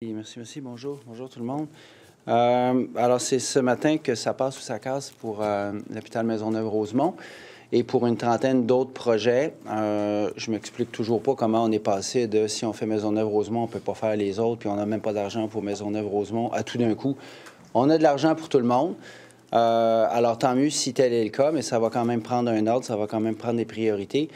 Merci, merci. Bonjour. Bonjour tout le monde. Alors, c'est ce matin que ça passe ou ça casse pour l'hôpital Maisonneuve-Rosemont et pour une trentaine d'autres projets. Je m'explique toujours pas comment on est passé de si on fait Maisonneuve-Rosemont, on peut pas faire les autres, puis on n'a même pas d'argent pour Maisonneuve-Rosemont, à tout d'un coup, on a de l'argent pour tout le monde. Alors, tant mieux si tel est le cas, mais ça va quand même prendre un ordre, ça va quand même prendre des priorités.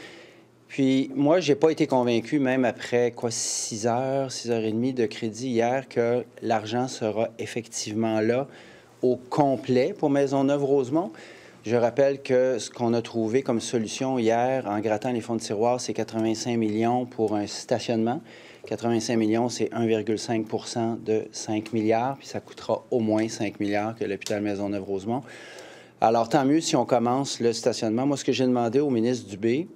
Puis, moi, je n'ai pas été convaincu, même après, 6 heures, 6h30 de crédit hier, que l'argent sera effectivement là au complet pour Maisonneuve-Rosemont. Je rappelle que ce qu'on a trouvé comme solution hier, en grattant les fonds de tiroir, c'est 85 millions pour un stationnement. 85 millions, c'est 1,5 de 5 milliards, puis ça coûtera au moins 5 milliards que l'hôpital Maisonneuve-Rosemont. Alors, tant mieux si on commence le stationnement. Moi, ce que j'ai demandé au ministre Dubé,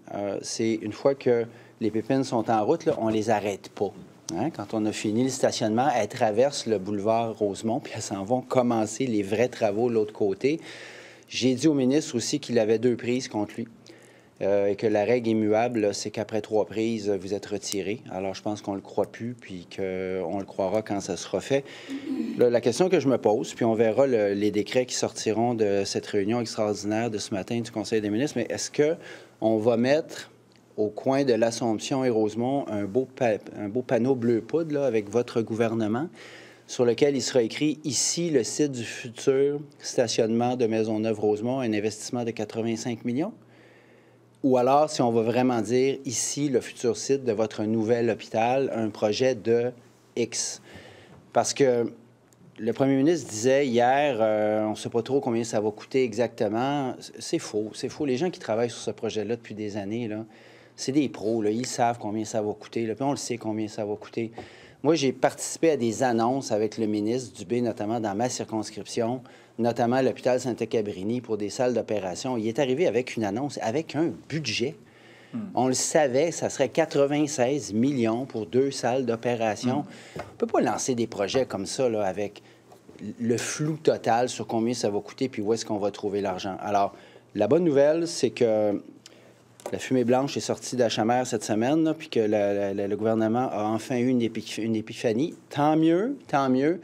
c'est une fois que les pépines sont en route, là, on ne les arrête pas. Hein? Quand on a fini le stationnement, elles traversent le boulevard Rosemont, puis elles s'en vont commencer les vrais travaux de l'autre côté. J'ai dit au ministre aussi qu'il avait 2 prises contre lui. Et que la règle immuable, c'est qu'après 3 prises, vous êtes retiré. Alors, je pense qu'on ne le croit plus, puis qu'on le croira quand ça sera fait. Là, la question que je me pose, puis on verra les décrets qui sortiront de cette réunion extraordinaire de ce matin du Conseil des ministres, mais est-ce qu'on va mettre au coin de l'Assomption et Rosemont un beau panneau bleu poudre là, avec votre gouvernement, sur lequel il sera écrit « Ici, le site du futur stationnement de Maisonneuve-Rosemont, un investissement de 85 millions ». Ou alors, si on va vraiment dire, ici, le futur site de votre nouvel hôpital, un projet de X. Parce que le premier ministre disait hier, on ne sait pas trop combien ça va coûter exactement. C'est faux, c'est faux. Les gens qui travaillent sur ce projet-là depuis des années, là, c'est des pros, là. Ils savent combien ça va coûter, là, puis on le sait combien ça va coûter. Moi, j'ai participé à des annonces avec le ministre Dubé, notamment dans ma circonscription, notamment à l'hôpital Sainte-Cabrini pour des salles d'opération. Il est arrivé avec une annonce, avec un budget. On le savait, ça serait 96 millions pour 2 salles d'opération. On ne peut pas lancer des projets comme ça, là, avec le flou total sur combien ça va coûter puis où est-ce qu'on va trouver l'argent. Alors, la bonne nouvelle, c'est que la fumée blanche est sortie d'Achamer cette semaine, là, puis que le gouvernement a enfin eu une épiphanie. Tant mieux, tant mieux.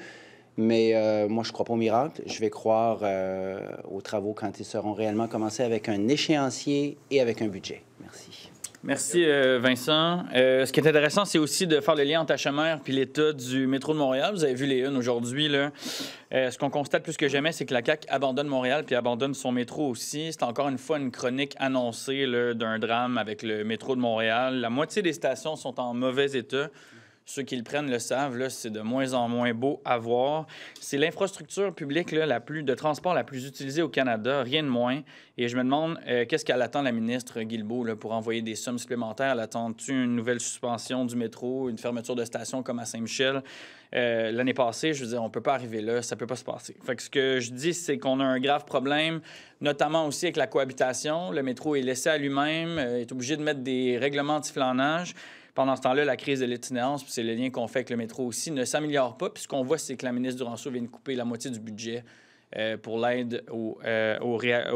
Mais moi, je ne crois pas au miracle. Je vais croire aux travaux quand ils seront réellement commencés avec un échéancier et avec un budget. Merci. Merci, Vincent. Ce qui est intéressant, c'est aussi de faire le lien entre Achamer et l'état du métro de Montréal. Vous avez vu les unes aujourd'hui, là. Ce qu'on constate plus que jamais, c'est que la CAQ abandonne Montréal puis abandonne son métro aussi. C'est encore une fois une chronique annoncée d'un drame avec le métro de Montréal. La moitié des stations sont en mauvais état. Ceux qui le prennent le savent, là, c'est de moins en moins beau à voir. C'est l'infrastructure publique là, de transport la plus utilisée au Canada, rien de moins. Et je me demande, qu'est-ce qu'elle attend, la ministre Guilbeault, là, pour envoyer des sommes supplémentaires? Elle attend-tu une nouvelle suspension du métro, une fermeture de station comme à Saint-Michel? L'année passée, je veux dire, on ne peut pas arriver là, ça ne peut pas se passer. Fait que ce que je dis, c'est qu'on a un grave problème, notamment aussi avec la cohabitation. Le métro est laissé à lui-même, est obligé de mettre des règlements anti-flanage. Pendant ce temps-là, la crise de l'itinérance, puis c'est le lien qu'on fait avec le métro aussi, ne s'améliore pas. Puis ce qu'on voit, c'est que la ministre Duranceau vient de couper la moitié du budget pour l'aide au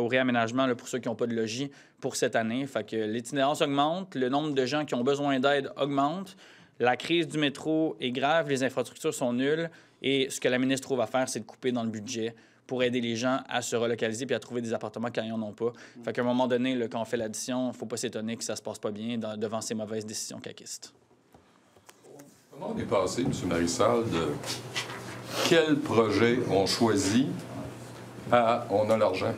réaménagement là, pour ceux qui n'ont pas de logis pour cette année. Fait que l'itinérance augmente, le nombre de gens qui ont besoin d'aide augmente, la crise du métro est grave, les infrastructures sont nulles, et ce que la ministre trouve à faire, c'est de couper dans le budget pour aider les gens à se relocaliser puis à trouver des appartements quand ils n'en ont pas. Fait qu'à un moment donné, là, quand on fait l'addition, il ne faut pas s'étonner que ça ne se passe pas bien devant ces mauvaises décisions caquistes. Comment on est passé, M. Marissal, de quel projet on choisit à on a l'argent?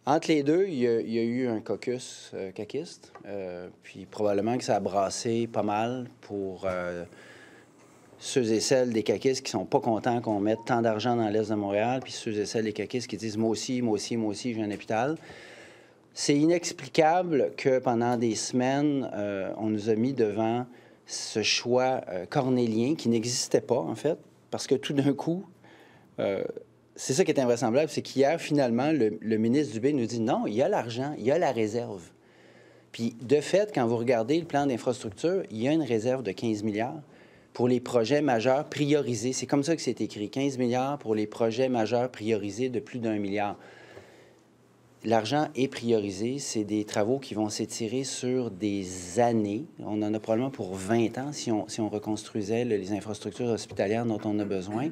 Entre les deux, il y a eu un caucus caquiste, puis probablement que ça a brassé pas mal pour ceux et celles des caquistes qui sont pas contents qu'on mette tant d'argent dans l'Est de Montréal, puis ceux et celles des caquistes qui disent « moi aussi, moi aussi, moi aussi, j'ai un hôpital ». C'est inexplicable que pendant des semaines, on nous a mis devant ce choix cornélien qui n'existait pas, en fait, parce que tout d'un coup, c'est ça qui est invraisemblable, c'est qu'hier, finalement, le ministre Dubé nous dit « non, il y a l'argent, il y a la réserve ». Puis, de fait, quand vous regardez le plan d'infrastructure, il y a une réserve de 15 milliards pour les projets majeurs priorisés. C'est comme ça que c'est écrit, 15 milliards pour les projets majeurs priorisés de plus d'1 milliard. l'argent est priorisé. C'est des travaux qui vont s'étirer sur des années. On en a probablement pour 20 ans si on reconstruisait les infrastructures hospitalières dont on a besoin.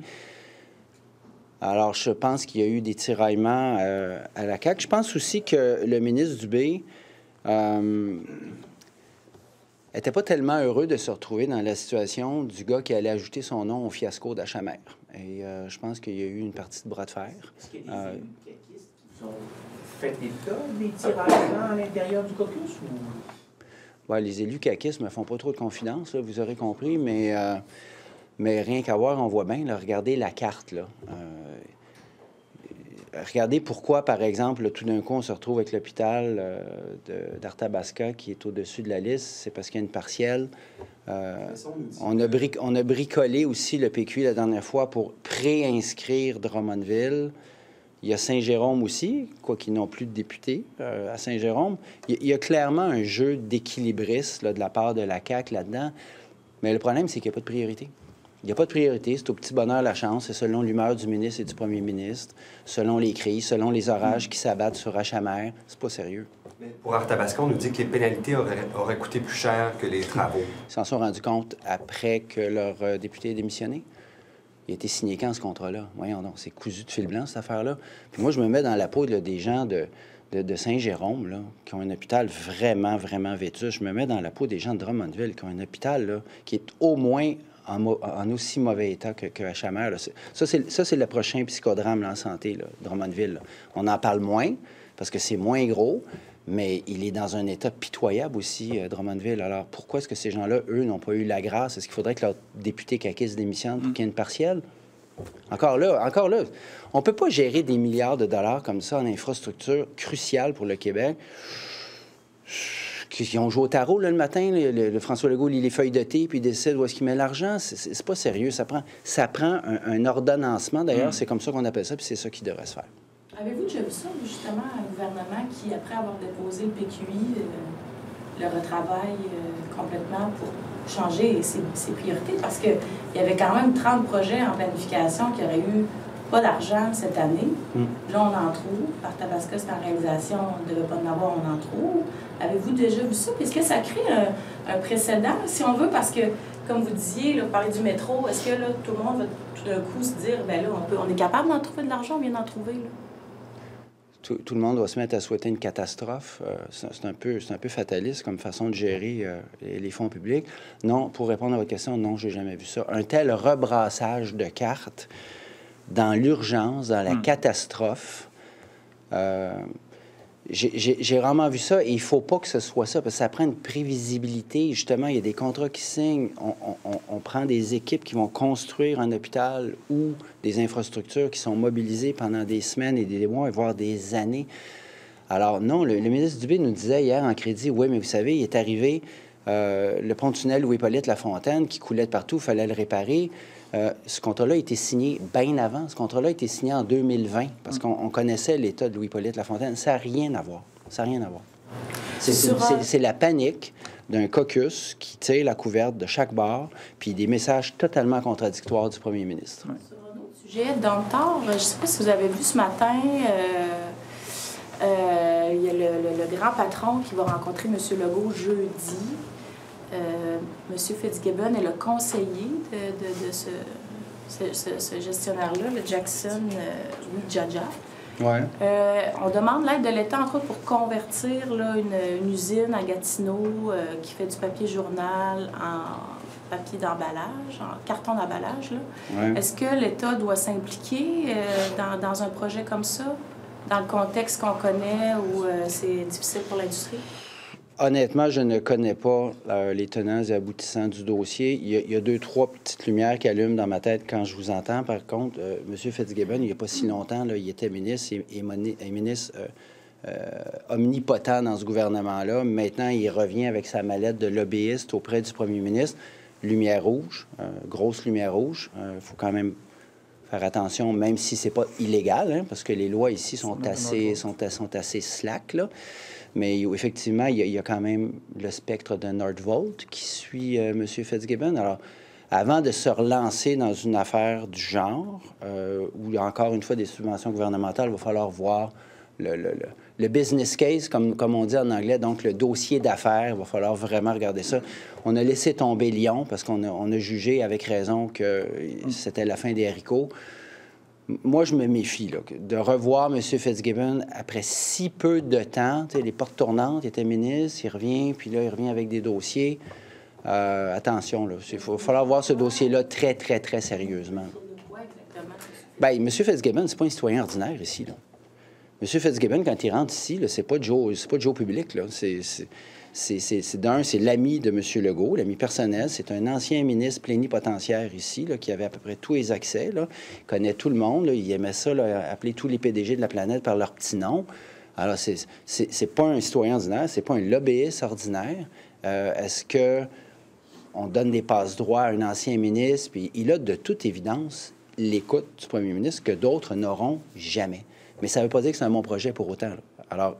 Alors, je pense qu'il y a eu des tiraillements à la CAQ. Je pense aussi que le ministre Dubé n'était pas tellement heureux de se retrouver dans la situation du gars qui allait ajouter son nom au fiasco d'Achamer. Et je pense qu'il y a eu une partie de bras de fer. Est-ce qu'il y a des élus caquistes qui ont fait état des tiraillements à l'intérieur du caucus? Ou... Ouais, les élus caquistes ne me font pas trop de confidence, là, vous aurez compris, mais rien qu'à voir, on voit bien, là, regardez la carte, là. Regardez pourquoi, par exemple, là, tout d'un coup, on se retrouve avec l'hôpital d'Arthabasca qui est au-dessus de la liste. C'est parce qu'il y a une partielle. On a bricolé aussi le PQI la dernière fois pour préinscrire Drummondville. Il y a Saint-Jérôme aussi, quoiqu'ils n'ont plus de députés à Saint-Jérôme. Il y a clairement un jeu d'équilibriste de la part de la CAQ là-dedans. Mais le problème, c'est qu'il n'y a pas de priorité. Il n'y a pas de priorité, c'est au petit bonheur la chance, c'est selon l'humeur du ministre et du premier ministre, selon les crises, selon les orages qui s'abattent sur Achamer. C'est pas sérieux. Mais pour Arthabasca, on nous dit que les pénalités auraient coûté plus cher que les travaux. Ils s'en sont rendus compte après que leur député ait démissionné. Il a été signé quand, ce contrat-là? Voyons donc, c'est cousu de fil blanc, cette affaire-là. Puis moi, je me mets dans la peau là, des gens de Saint-Jérôme, là, qui ont un hôpital vraiment, vraiment vétuste. Je me mets dans la peau des gens de Drummondville, qui ont un hôpital là, qui est au moins en aussi mauvais état que Achamer. Ça, c'est le prochain psychodrame là, en santé, là, Drummondville. Là. On en parle moins, parce que c'est moins gros, mais il est dans un état pitoyable aussi, Drummondville. Alors, pourquoi est-ce que ces gens-là, eux, n'ont pas eu la grâce? Est-ce qu'il faudrait que leur député caquiste démissionne pour qu'il y ait une partielle? Encore là, on ne peut pas gérer des milliards de dollars comme ça en infrastructure cruciale pour le Québec. Ils ont joué au tarot là, le matin, le François Legault lit les feuilles de thé puis il décide où est-ce qu'il met l'argent. C'est pas sérieux. Ça prend un ordonnancement. D'ailleurs, c'est comme ça qu'on appelle ça, puis c'est ça qui devrait se faire. Avez-vous déjà vu ça, justement, un gouvernement qui, après avoir déposé le PQI, le retravaille complètement pour changer ses priorités? Parce qu'il y avait quand même 30 projets en planification qui auraient eu pas d'argent cette année. Là, on en trouve. Arthabasca, c'est en réalisation, on ne devait pas en avoir, on en trouve. Avez-vous déjà vu ça? Est-ce que ça crée un précédent, si on veut? Parce que, comme vous disiez, là, vous parlez du métro, est-ce que là, tout le monde va tout d'un coup se dire, bien là, on est capable d'en trouver de l'argent, on vient d'en trouver, là? Tout le monde doit se mettre à souhaiter une catastrophe. C'est un peu fataliste comme façon de gérer les fonds publics. Non, pour répondre à votre question, non, je n'ai jamais vu ça. Un tel rebrassage de cartes dans l'urgence, dans la catastrophe, j'ai vraiment vu ça et il ne faut pas que ce soit ça parce que ça prend une prévisibilité. Justement, il y a des contrats qui signent. On prend des équipes qui vont construire un hôpital ou des infrastructures qui sont mobilisées pendant des semaines et des mois, voire des années. Alors non, le ministre Dubé nous disait hier en crédit, oui, mais vous savez, il est arrivé le pont-tunnel Louis-Hippolyte Lafontaine qui coulait de partout, il fallait le réparer. Ce contrat-là a été signé bien avant. Ce contrat-là a été signé en 2020 parce qu'on connaissait l'état de Louis-Hippolyte Lafontaine. Ça n'a rien à voir. Ça n'a rien à voir. C'est la panique d'un caucus qui tire la couverte de chaque bord puis des messages totalement contradictoires du premier ministre. Sur un autre sujet, Domtar, je ne sais pas si vous avez vu ce matin, il y a le grand patron qui va rencontrer M. Legault jeudi. M. Fitzgibbon est le conseiller de ce gestionnaire-là, le Jackson Widjaja. Ouais. On demande l'aide de l'État, entre autres, pour convertir là, une usine à Gatineau qui fait du papier journal en papier d'emballage, en carton d'emballage. Ouais. Est-ce que l'État doit s'impliquer dans un projet comme ça, dans le contexte qu'on connaît où c'est difficile pour l'industrie? Honnêtement, je ne connais pas les tenants et aboutissants du dossier. Il y a deux, trois petites lumières qui allument dans ma tête quand je vous entends. Par contre, M. Fitzgibbon, il n'y a pas si longtemps, là, il était ministre et ministre omnipotent dans ce gouvernement-là. Maintenant, il revient avec sa mallette de lobbyiste auprès du premier ministre. Lumière rouge, grosse lumière rouge. Il faut quand même faire attention, même si c'est pas illégal, hein, parce que les lois ici sont assez slack, là. Mais effectivement, il y a quand même le spectre de Nordvolt qui suit M. Fitzgibbon. Alors, avant de se relancer dans une affaire du genre, où il y a encore une fois des subventions gouvernementales, il va falloir voir le business case, comme on dit en anglais, donc le dossier d'affaires. Il va falloir vraiment regarder ça. On a laissé tomber Lyon parce qu'on a jugé avec raison que c'était la fin des haricots. Moi, je me méfie là, de revoir M. Fitzgibbon après si peu de temps. Les portes tournantes, il était ministre, il revient, puis là, il revient avec des dossiers. Attention, il va falloir voir ce dossier-là très, très, très sérieusement. Bien, M. Fitzgibbon, c'est pas un citoyen ordinaire ici, là. M. Fitzgibbon, quand il rentre ici, c'est pas Joe public, là. C'est l'ami de M. Legault, l'ami personnel. C'est un ancien ministre plénipotentiaire ici, là, qui avait à peu près tous les accès, là. Il connaît tout le monde, là. Il aimait ça, là, appeler tous les PDG de la planète par leur petit nom. Alors, c'est pas un citoyen ordinaire, c'est pas un lobbyiste ordinaire. Est-ce que on donne des passe-droits à un ancien ministre? Puis il a, de toute évidence, l'écoute du premier ministre que d'autres n'auront jamais. Mais ça ne veut pas dire que c'est un bon projet pour autant, là. Alors,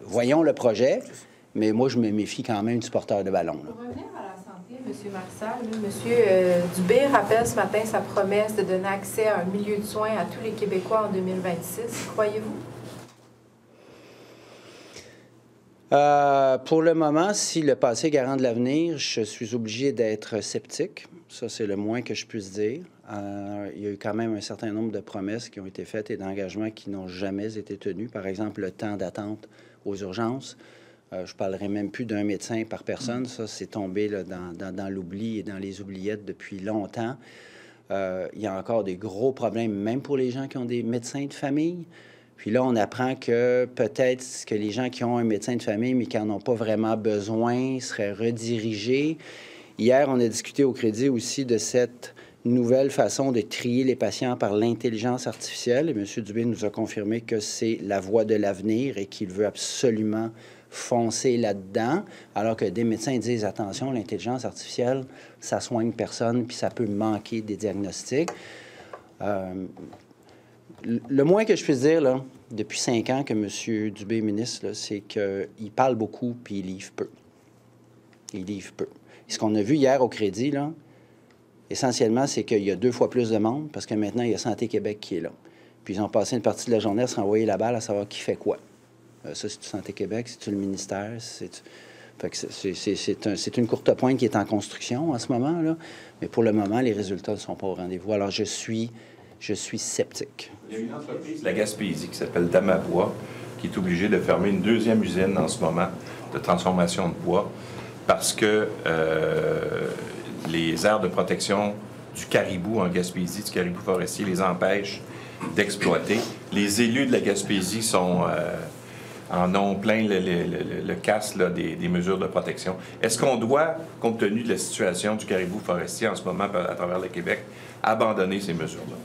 voyons le projet, mais moi, je me méfie quand même du porteur de ballon, là. Pour revenir à la santé, M. Marissal, M. Dubé rappelle ce matin sa promesse de donner accès à un milieu de soins à tous les Québécois en 2026. Croyez-vous? Pour le moment, si le passé est garant de l'avenir, je suis obligé d'être sceptique. Ça, c'est le moins que je puisse dire. Il y a eu quand même un certain nombre de promesses qui ont été faites et d'engagements qui n'ont jamais été tenus. Par exemple, le temps d'attente aux urgences. Je ne parlerai même plus d'un médecin par personne. Ça, c'est tombé là, dans l'oubli et dans les oubliettes depuis longtemps. Il y a encore des gros problèmes, même pour les gens qui ont des médecins de famille. Puis là, on apprend que peut-être que les gens qui ont un médecin de famille, mais qui n'en ont pas vraiment besoin, seraient redirigés. Hier, on a discuté au Crédit aussi de cette nouvelle façon de trier les patients par l'intelligence artificielle. Et M. Dubé nous a confirmé que c'est la voie de l'avenir et qu'il veut absolument foncer là-dedans, alors que des médecins disent, attention, l'intelligence artificielle, ça soigne personne, puis ça peut manquer des diagnostics. Le moins que je puisse dire, là, depuis 5 ans que M. Dubé est ministre, c'est qu'il parle beaucoup puis il livre peu. Il livre peu. Et ce qu'on a vu hier au Crédit, là, essentiellement, c'est qu'il y a 2 fois plus de monde parce que maintenant, il y a Santé Québec qui est là. Puis ils ont passé une partie de la journée à se renvoyer la balle à savoir qui fait quoi. Ça, c'est-tu Santé Québec? C'est-tu le ministère? Fait que c'est une courte pointe qui est en construction en ce moment, là. Mais pour le moment, les résultats ne sont pas au rendez-vous. Alors, je suis sceptique. Il y a une entreprise de la Gaspésie qui s'appelle Damabois qui est obligée de fermer une 2e usine en ce moment de transformation de bois parce que les aires de protection du caribou en Gaspésie, du caribou forestier, les empêchent d'exploiter. Les élus de la Gaspésie en ont plein le casse là, des mesures de protection. Est-ce qu'on doit, compte tenu de la situation du caribou forestier en ce moment à travers le Québec, abandonner ces mesures-là?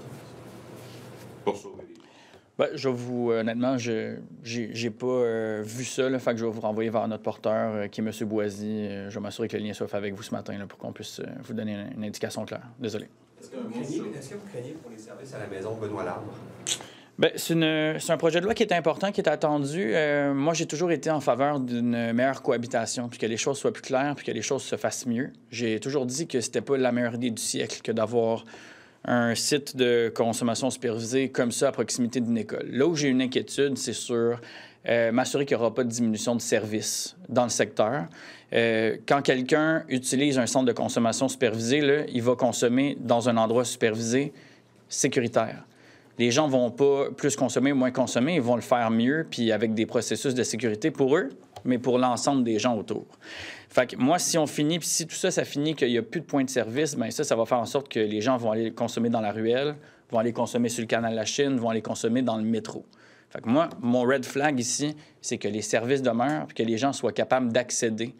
Ben, je vous, honnêtement, j'ai pas vu ça, là, fait que je vais vous renvoyer vers notre porteur, qui est M. Boisy. Je vais m'assurer que le lien soit fait avec vous ce matin, là, pour qu'on puisse vous donner une indication claire. Désolé. Est-ce que vous craignez pour les services à la maison Benoît Larbre? Bien, c'est un projet de loi qui est important, qui est attendu. Moi, j'ai toujours été en faveur d'une meilleure cohabitation, puis que les choses soient plus claires, puis que les choses se fassent mieux. J'ai toujours dit que c'était pas la meilleure idée du siècle que d'avoir un site de consommation supervisée comme ça à proximité d'une école. Là où j'ai une inquiétude, c'est sur m'assurer qu'il n'y aura pas de diminution de services dans le secteur. Quand quelqu'un utilise un centre de consommation supervisé, là, il va consommer dans un endroit supervisé sécuritaire. Les gens ne vont pas plus consommer ou moins consommer, ils vont le faire mieux, puis avec des processus de sécurité pour eux, mais pour l'ensemble des gens autour. Fait que moi, si on finit, puis si tout ça, ça finit qu'il n'y a plus de points de service, bien ça va faire en sorte que les gens vont aller consommer dans la ruelle, vont aller consommer sur le canal de la Chine, vont aller consommer dans le métro. Fait que moi, mon red flag ici, c'est que les services demeurent, puis que les gens soient capables d'accéder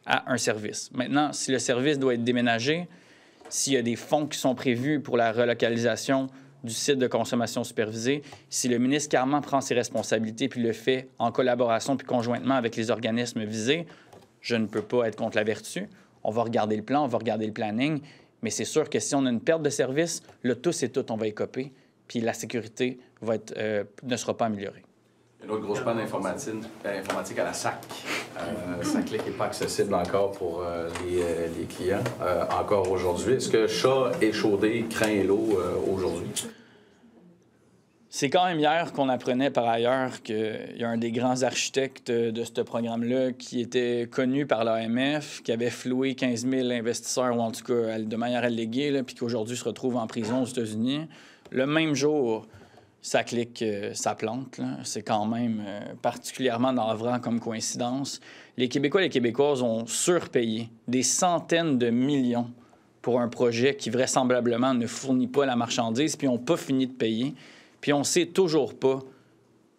à un service. Maintenant, si le service doit être déménagé, s'il y a des fonds qui sont prévus pour la relocalisation du site de consommation supervisée, si le ministre Carman prend ses responsabilités puis le fait en collaboration puis conjointement avec les organismes visés, je ne peux pas être contre la vertu. On va regarder le plan, on va regarder le planning, mais c'est sûr que si on a une perte de service, là, tous et toutes, on va écoper, puis la sécurité ne sera pas améliorée. Il y a une autre grosse panne informatique à la SAC. SAC-Clic n'est pas accessible encore pour les clients, encore aujourd'hui. Est-ce que chat échaudé craint l'eau aujourd'hui? C'est quand même hier qu'on apprenait par ailleurs qu'il y a un des grands architectes de ce programme-là qui était connu par l'AMF, qui avait floué 15 000 investisseurs, ou en tout cas de manière alléguée, là, puis qu'aujourd'hui se retrouve en prison aux États-Unis. Le même jour, ça clique, ça plante. C'est quand même particulièrement navrant comme coïncidence. Les Québécois et les Québécoises ont surpayé des centaines de millions pour un projet qui vraisemblablement ne fournit pas la marchandise, puis n'ont pas fini de payer. Puis on ne sait toujours pas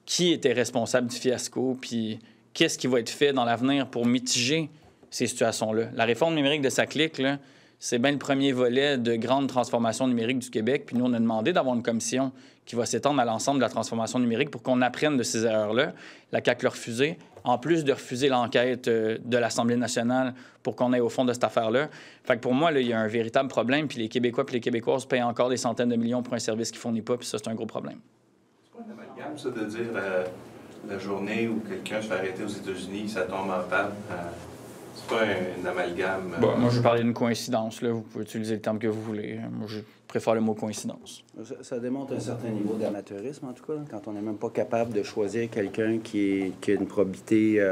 qui était responsable du fiasco, puis qu'est-ce qui va être fait dans l'avenir pour mitiger ces situations-là. La réforme numérique de SACLIC, là, c'est bien le premier volet de grande transformation numérique du Québec. Puis nous, on a demandé d'avoir une commission qui va s'étendre à l'ensemble de la transformation numérique pour qu'on apprenne de ces erreurs-là. La CAQ l'a refusé, en plus de refuser l'enquête de l'Assemblée nationale pour qu'on aille au fond de cette affaire-là. Fait que pour moi, là, il y a un véritable problème, puis les Québécois et les Québécoises payent encore des centaines de millions pour un service qu'ils ne fournit pas, puis ça, c'est un gros problème. C'est pas un amalgame, ça, de dire la journée où quelqu'un se fait arrêter aux États-Unis, ça tombe en panne. C'est pas un amalgame. Bon, moi, je vais parler d'une coïncidence. Là. Vous pouvez utiliser le terme que vous voulez. Moi, je préfère le mot coïncidence. Ça démontre un certain niveau d'amateurisme, en tout cas, quand on n'est même pas capable de choisir quelqu'un qui a une probité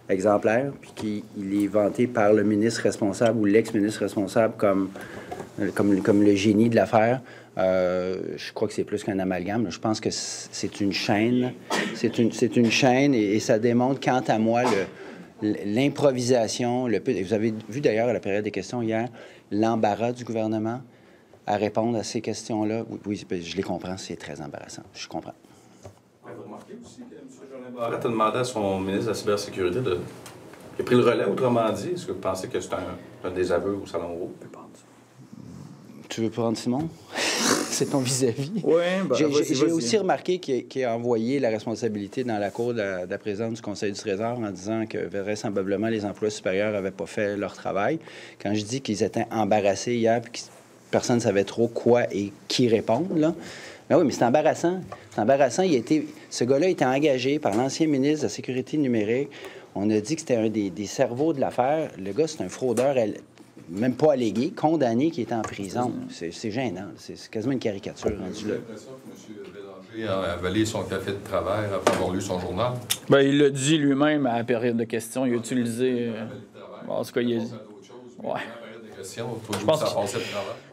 exemplaire, puis qu'il est vanté par le ministre responsable ou l'ex-ministre responsable comme le génie de l'affaire. Je crois que c'est plus qu'un amalgame. Je pense que c'est une chaîne. C'est une chaîne et ça démontre, quant à moi, l'improvisation. Vous avez vu d'ailleurs à la période des questions hier, l'embarras du gouvernement à répondre à ces questions-là. Oui, je les comprends, c'est très embarrassant. Je comprends. Vous remarquez aussi que M. Jolin Barrette a demandé à son ministre de la Cybersécurité de... Il a pris le relais, autrement dit. Est-ce que vous pensez que c'est un désaveu au Salon Rouge? Tu veux prendre Simon? C'est ton vis-à-vis. Oui, j'ai aussi remarqué qu'il a envoyé la responsabilité dans la cour de la présidente du Conseil du Trésor en disant que vraisemblablement les emplois supérieurs n'avaient pas fait leur travail. Quand je dis qu'ils étaient embarrassés hier et que personne ne savait trop quoi et qui répondre, là. Ben oui, mais c'est embarrassant. C'est embarrassant. Ce gars-là était engagé par l'ancien ministre de la Sécurité numérique. On a dit que c'était un des cerveaux de l'affaire. Le gars, c'est un fraudeur, même pas allégué, condamné, qui est en prison. C'est gênant. C'est quasiment une caricature rendue là. J'ai l'impression que M. Bélanger a avalé son café de travers après avoir lu son journal. Bien, il l'a dit lui-même à la période de questions. Il a utilisé... En tout cas, il a dit... Ouais.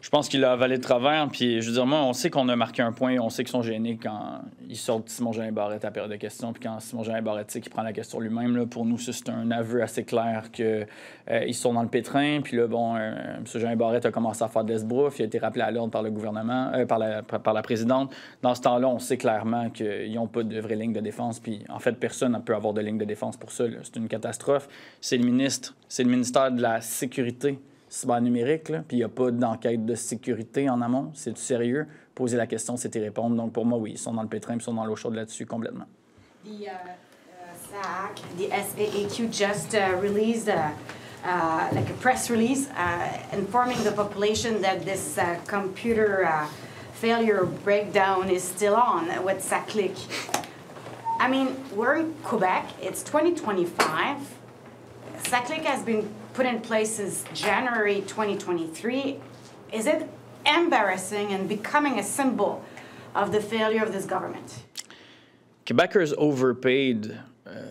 Je pense qu'il a avalé de travers. Puis, je veux dire, moi, on sait qu'on a marqué un point. On sait qu'ils sont gênés quand ils sortent Simon-Jolin Barrette à la période de questions. Puis quand Simon-Jolin Barrette sait qu'il prend la question lui-même, là, pour nous, c'est un aveu assez clair qu'ils sont dans le pétrin. Puis là, bon, M. Jolin Barrette a commencé à faire de l'esbrouf. Il a été rappelé à l'ordre par le gouvernement, par la présidente. Dans ce temps-là, on sait clairement qu'ils n'ont pas de vraie ligne de défense. Puis, en fait, personne ne peut avoir de ligne de défense pour ça. C'est une catastrophe. C'est le ministère de la Sécurité cybernumérique, là, puis il n'y a pas d'enquête de sécurité en amont. C'est du sérieux. Poser la question, c'est y répondre. Donc, pour moi, oui, ils sont dans le pétrin, puis ils sont dans l'eau chaude là-dessus, complètement. The SAC, the SAAQ just released like a press release informing the population that this computer failure breakdown is still on with SACLIC. I mean, we're in Quebec. It's 2025. SACLIC has been put in place since January 2023. Is it embarrassing and becoming a symbol of the failure of this government? Quebecers overpaid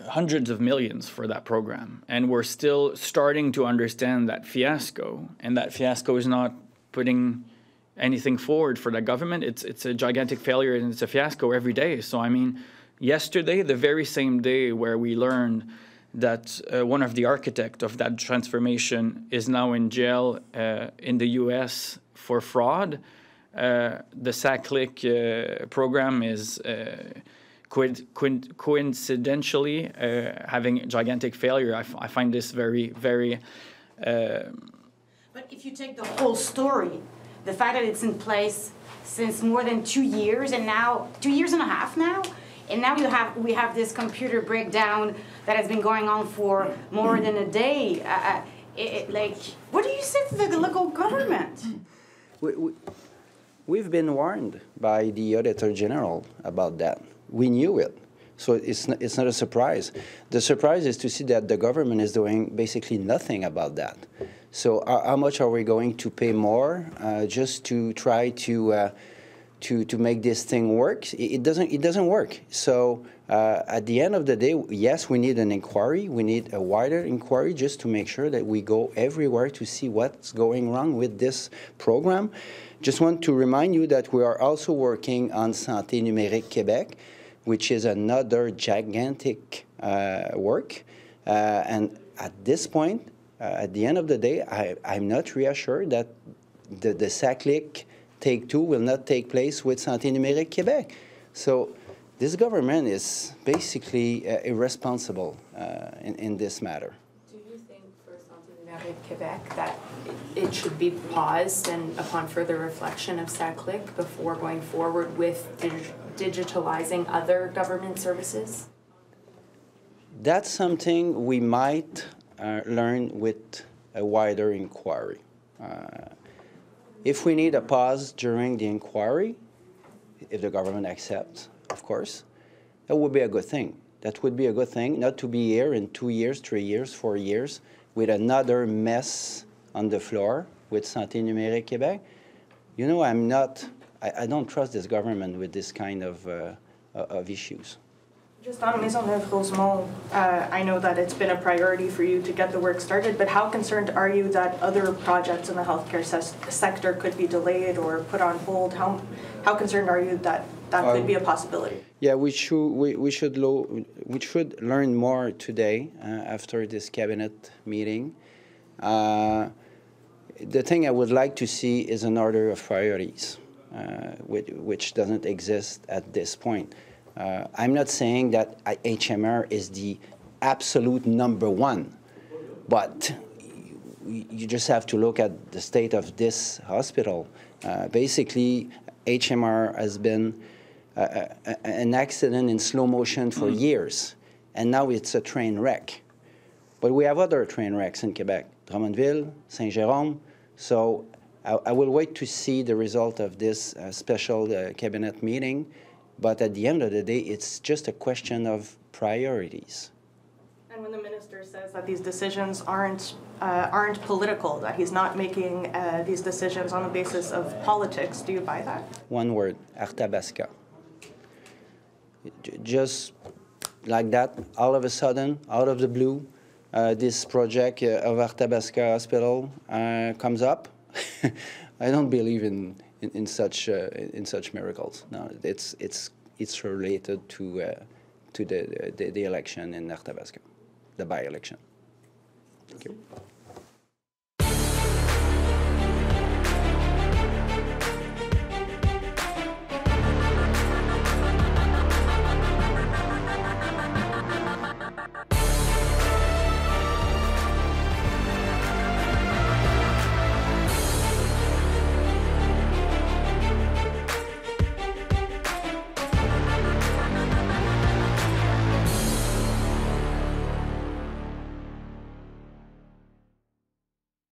hundreds of millions for that program, and we're still starting to understand that fiasco, and that fiasco is not putting anything forward for the government. It's a gigantic failure, and it's a fiasco every day. So, I mean, yesterday, the very same day where we learned that one of the architects of that transformation is now in jail in the U.S. for fraud. The SACLIC program is coincidentally having gigantic failure. I find this very, very... But if you take the whole story, the fact that it's in place since more than 2 years, and now 2 years and a half now, and now we have this computer breakdown that has been going on for more than a day. Like, what do you say to the local government? We've been warned by the Auditor General about that. We knew it. So it's not a surprise. The surprise is to see that the government is doing basically nothing about that. So how much are we going to pay more just to try to to make this thing work. It doesn't work. So at the end of the day, yes, we need an inquiry. We need a wider inquiry just to make sure that we go everywhere to see what's going wrong with this program. Just want to remind you that we are also working on Santé Numérique Québec, which is another gigantic work. And at this point, at the end of the day, I'm not reassured that the SACLIC Take Two will not take place with Santé Numérique Québec. So this government is basically irresponsible in this matter. Do you think for Santé Numérique Québec that it should be paused and upon further reflection of SACLIC before going forward with digitalizing other government services? That's something we might learn with a wider inquiry. If we need a pause during the inquiry, if the government accepts, of course, that would be a good thing. That would be a good thing, not to be here in 2 years, 3 years, 4 years, with another mess on the floor with Santé Numérique Québec. You know, I don't trust this government with this kind of issues. Just on Maisonneuve-Rosemont, I know that it's been a priority for you to get the work started, but how concerned are you that other projects in the healthcare sector could be delayed or put on hold? How concerned are you that that could be a possibility? Yeah, we should learn more today after this cabinet meeting. The thing I would like to see is an order of priorities, which doesn't exist at this point. I'm not saying that HMR is the absolute #1, but you just have to look at the state of this hospital. Basically, HMR has been an accident in slow motion for years, and now it's a train wreck. But we have other train wrecks in Quebec, Drummondville, Saint-Jérôme. So I will wait to see the result of this special cabinet meeting. But at the end of the day, it's just a question of priorities. And when the minister says that these decisions aren't political, that he's not making these decisions on the basis of politics, do you buy that? One word, Arthabaska. Just like that, all of a sudden, out of the blue, this project of Arthabaska Hospital comes up. I don't believe in such miracles. No, it's related to the election in Arthabaska, the by-election. Thank you.